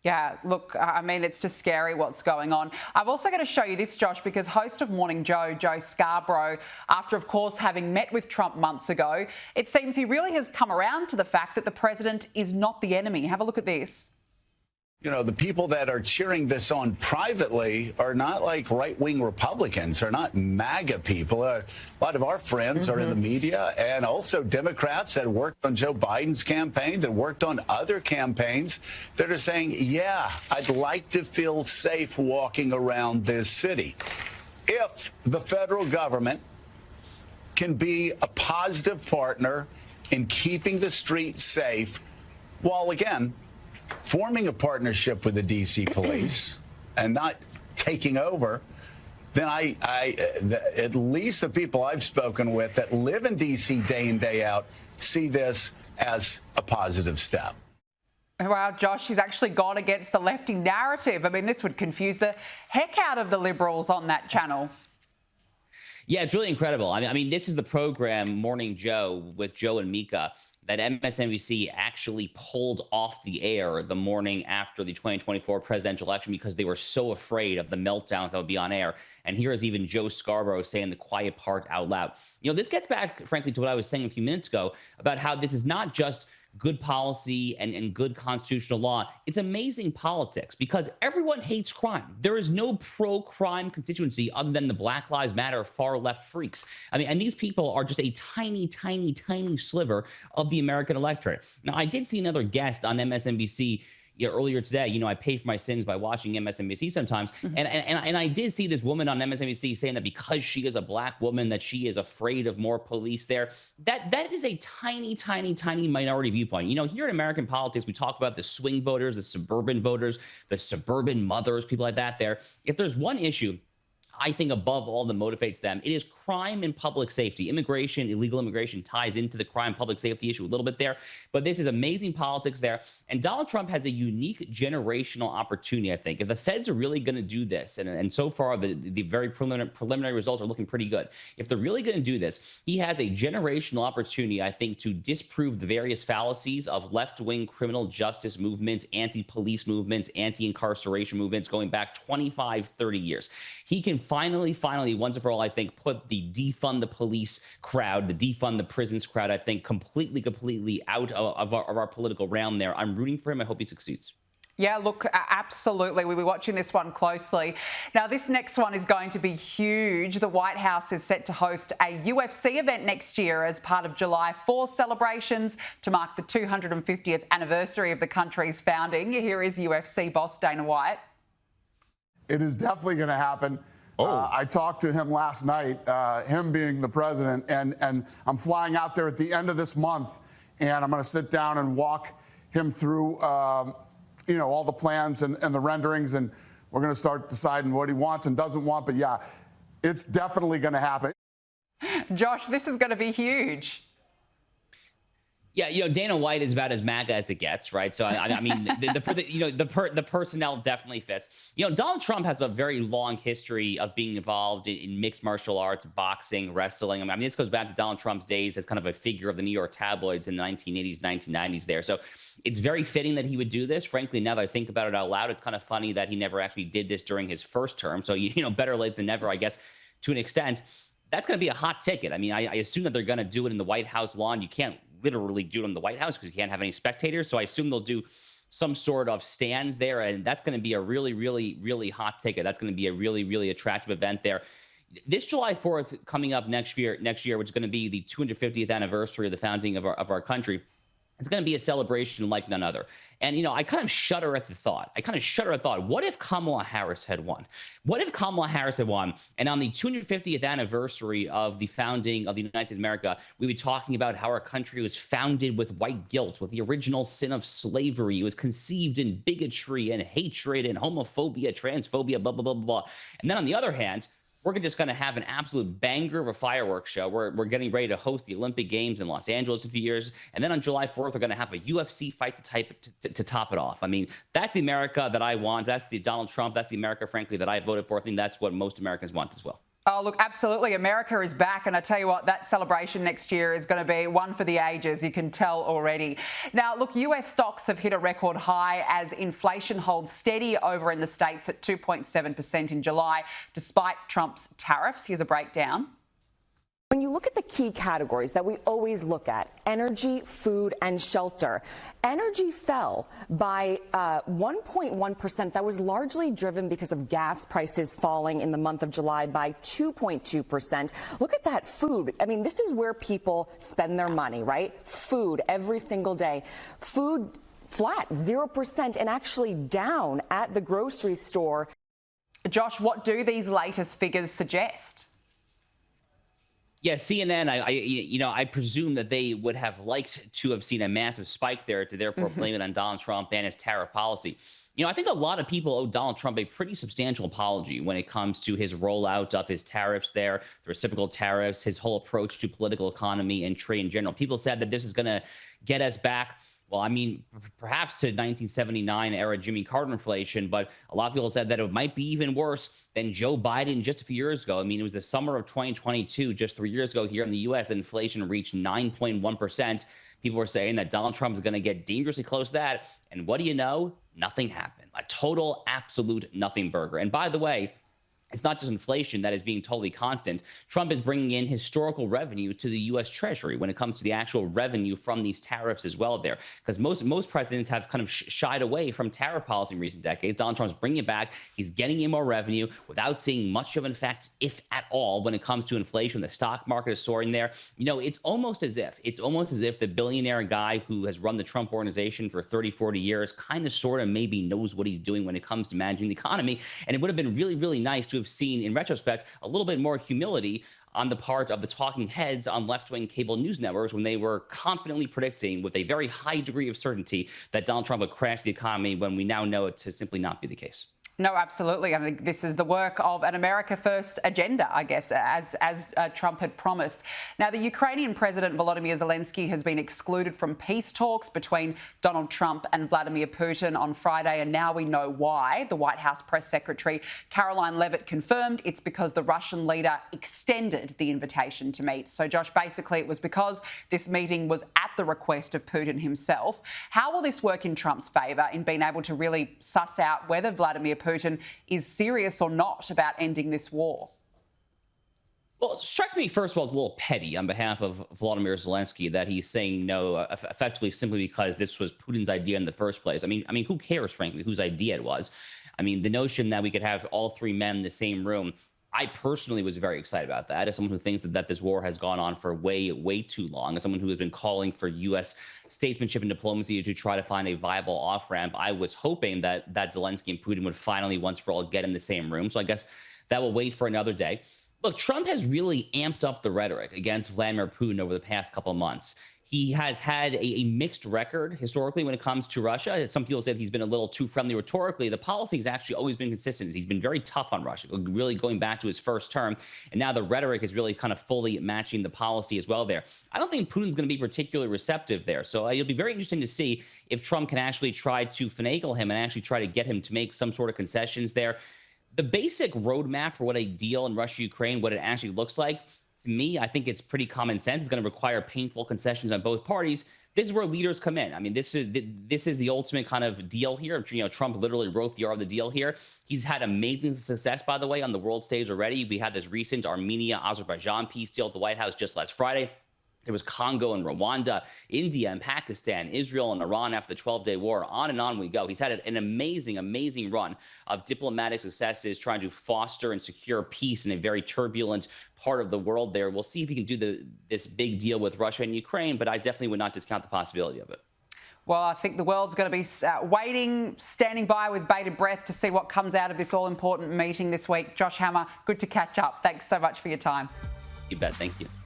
Yeah, look, I mean, it's just scary what's going on. I've also got to show you this, Josh, because host of Morning Joe, Joe Scarborough, after, of course, having met with Trump months ago, it seems he really has come around to the fact that the president is not the enemy. Have a look at this. You know, the people that are cheering this on privately are not like right-wing Republicans. They're not MAGA people. A lot of our friends are in the media, and also Democrats that worked on Joe Biden's campaign, that worked on other campaigns, that are saying, yeah, I'd like to feel safe walking around this city. If the federal government can be a positive partner in keeping the streets safe, while, again, forming a partnership with the D.C. police and not taking over, then at least the people I've spoken with that live in D.C. day in, day out, see this as a positive step. Wow, Josh, he's actually gone against the lefty narrative. I mean, this would confuse the heck out of the Liberals on that channel. Yeah, it's really incredible. I mean, this is the program Morning Joe with Joe and Mika that MSNBC actually pulled off the air the morning after the 2024 presidential election because they were so afraid of the meltdowns that would be on air. And here is even Joe Scarborough saying the quiet part out loud. You know, this gets back, frankly, to what I was saying a few minutes ago about how this is not just good policy and good constitutional law. It's amazing politics because everyone hates crime. There is no pro-crime constituency other than the Black Lives Matter far left freaks. I mean, and these people are just a tiny, tiny, tiny sliver of the American electorate. Now, I did see another guest on MSNBC earlier today. You know, I pay for my sins by watching MSNBC sometimes. And I did see this woman on MSNBC saying that because she is a black woman, that she is afraid of more police there. That is a tiny, tiny, tiny minority viewpoint. You know, here in American politics, we talk about the swing voters, the suburban mothers, people like that there. If there's one issue I think above all that motivates them, it is crime and public safety. Immigration, illegal immigration ties into the crime public safety issue a little bit there, but this is amazing politics there. And Donald Trump has a unique generational opportunity, I think. If the feds are really going to do this, and so far the very preliminary results are looking pretty good. If they're really going to do this, he has a generational opportunity, I think, to disprove the various fallacies of left-wing criminal justice movements, anti-police movements, anti-incarceration movements going back 25, 30 years. He can finally, once and for all, I think, put the defund the police crowd, the defund the prisons crowd, I think, completely out of our political realm there. I'm rooting for him. I hope he succeeds. Yeah, look, absolutely. We'll be watching this one closely. Now, this next one is going to be huge. The White House is set to host a UFC event next year as part of July 4 celebrations to mark the 250th anniversary of the country's founding. Here is UFC boss Dana White. It is definitely going to happen. I talked to him last night, him being the president, and I'm flying out there at the end of this month, and I'm going to sit down and walk him through, you know, all the plans and the renderings, and we're going to start deciding what he wants and doesn't want. But yeah, it's definitely going to happen. Josh, this is going to be huge. Yeah, you know, Dana White is about as MAGA as it gets, right? So I mean, the personnel definitely fits. You know, Donald Trump has a very long history of being involved in mixed martial arts, boxing, wrestling. I mean, this goes back to Donald Trump's days as kind of a figure of the New York tabloids in the 1980s, 1990s there. So it's very fitting that he would do this. Frankly, now that I think about it out loud, it's kind of funny that he never actually did this during his first term. So, you know, better late than never, I guess, to an extent. That's going to be a hot ticket. I mean, I assume that they're going to do it in the White House lawn. You can't literally do it in the White House because you can't have any spectators. So I assume they'll do some sort of stands there, and that's going to be a really hot ticket. That's going to be a really attractive event there. This July 4th coming up next year, which is going to be the 250th anniversary of the founding of our country. It's going to be a celebration like none other. And, you know, I kind of shudder at the thought. What if Kamala Harris had won? What if Kamala Harris had won? And on the 250th anniversary of the founding of the United States of America, we'd be talking about how our country was founded with white guilt, with the original sin of slavery. It was conceived in bigotry and hatred and homophobia, transphobia, blah, blah, blah, blah, blah. And then on the other hand, we're just going to have an absolute banger of a fireworks show. We're getting ready to host the Olympic Games in Los Angeles in a few years. And then on July 4th, we're going to have a UFC fight to top it off. I mean, that's the America that I want. That's the Donald Trump. That's the America, frankly, that I voted for. I think that's what most Americans want as well. Oh, look, absolutely. America is back. And I tell you what, that celebration next year is going to be one for the ages. You can tell already. Now, look, US stocks have hit a record high as inflation holds steady over in the States at 2.7% in July, despite Trump's tariffs. Here's a breakdown. When you look at the key categories that we always look at, energy, food, and shelter, energy fell by 1.1%. That was largely driven because of gas prices falling in the month of July by 2.2%. Look at that food. I mean, this is where people spend their money, right? Food every single day. Food flat, 0%, and actually down at the grocery store. Josh, what do these latest figures suggest? Yeah, CNN, I presume that they would have liked to have seen a massive spike there to therefore blame it on Donald Trump and his tariff policy. I think a lot of people owe Donald Trump a pretty substantial apology when it comes to his rollout of his tariffs there, the reciprocal tariffs, his whole approach to political economy and trade in general. People said that this is going to get us back. Well, I mean, perhaps to 1979 era Jimmy Carter inflation, but a lot of people said that it might be even worse than Joe Biden just a few years ago. I mean, it was the summer of 2022, just 3 years ago here in the U.S., that inflation reached 9.1%. People were saying that Donald Trump is going to get dangerously close to that. And what do you know? Nothing happened. A total, absolute nothing burger. And by the way, it's not just inflation that is being totally constant. Trump is bringing in historical revenue to the U.S. Treasury when it comes to the actual revenue from these tariffs as well there. Because most presidents have kind of shied away from tariff policy in recent decades. Donald Trump's bringing it back. He's getting in more revenue without seeing much of an effect, if at all, when it comes to inflation. The stock market is soaring there. It's almost as if the billionaire guy who has run the Trump organization for 30, 40 years kind of sort of maybe knows what he's doing when it comes to managing the economy. And it would have been really, really nice to have seen, in retrospect, a little bit more humility on the part of the talking heads on left-wing cable news networks when they were confidently predicting with a very high degree of certainty that Donald Trump would crash the economy, when we now know it to simply not be the case. No, absolutely. I mean, this is the work of an America First agenda, I guess, as Trump had promised. Now, the Ukrainian President Volodymyr Zelensky has been excluded from peace talks between Donald Trump and Vladimir Putin on Friday, and now we know why. The White House press secretary Caroline Leavitt confirmed it's because the Russian leader extended the invitation to meet. So, Josh, basically it was because this meeting was at the request of Putin himself. How will this work in Trump's favour in being able to really suss out whether Vladimir Putin is serious or not about ending this war? Well, it strikes me, first of all, as a little petty on behalf of Volodymyr Zelensky that he's saying no, effectively simply because this was Putin's idea in the first place. I mean, who cares, frankly, whose idea it was? I mean, the notion that we could have all three men in the same room, I personally was very excited about that. As someone who thinks that this war has gone on for way, way too long, as someone who has been calling for U.S. statesmanship and diplomacy to try to find a viable off-ramp, I was hoping that Zelensky and Putin would finally, once for all, get in the same room. So I guess that will wait for another day. Look, Trump has really amped up the rhetoric against Vladimir Putin over the past couple of months. He has had a mixed record historically when it comes to Russia. Some people said he's been a little too friendly rhetorically. The policy has actually always been consistent. He's been very tough on Russia, really going back to his first term. And now the rhetoric is really kind of fully matching the policy as well there. I don't think Putin's going to be particularly receptive there. So it'll be very interesting to see if Trump can actually try to finagle him and actually try to get him to make some sort of concessions there. The basic roadmap for what a deal in Russia-Ukraine, what it actually looks like, to me, I think it's pretty common sense. It's going to require painful concessions on both parties. This is where leaders come in. I mean, this is the ultimate kind of deal here. Trump literally wrote the art of the deal here. He's had amazing success, by the way, on the world stage already. We had this recent Armenia-Azerbaijan peace deal at the White House just last Friday. There was Congo and Rwanda, India and Pakistan, Israel and Iran after the 12-day war. On and on we go. He's had an amazing, amazing run of diplomatic successes trying to foster and secure peace in a very turbulent part of the world there. We'll see if he can do this big deal with Russia and Ukraine, but I definitely would not discount the possibility of it. Well, I think the world's going to be waiting, standing by with bated breath to see what comes out of this all-important meeting this week. Josh Hammer, good to catch up. Thanks so much for your time. You bet. Thank you.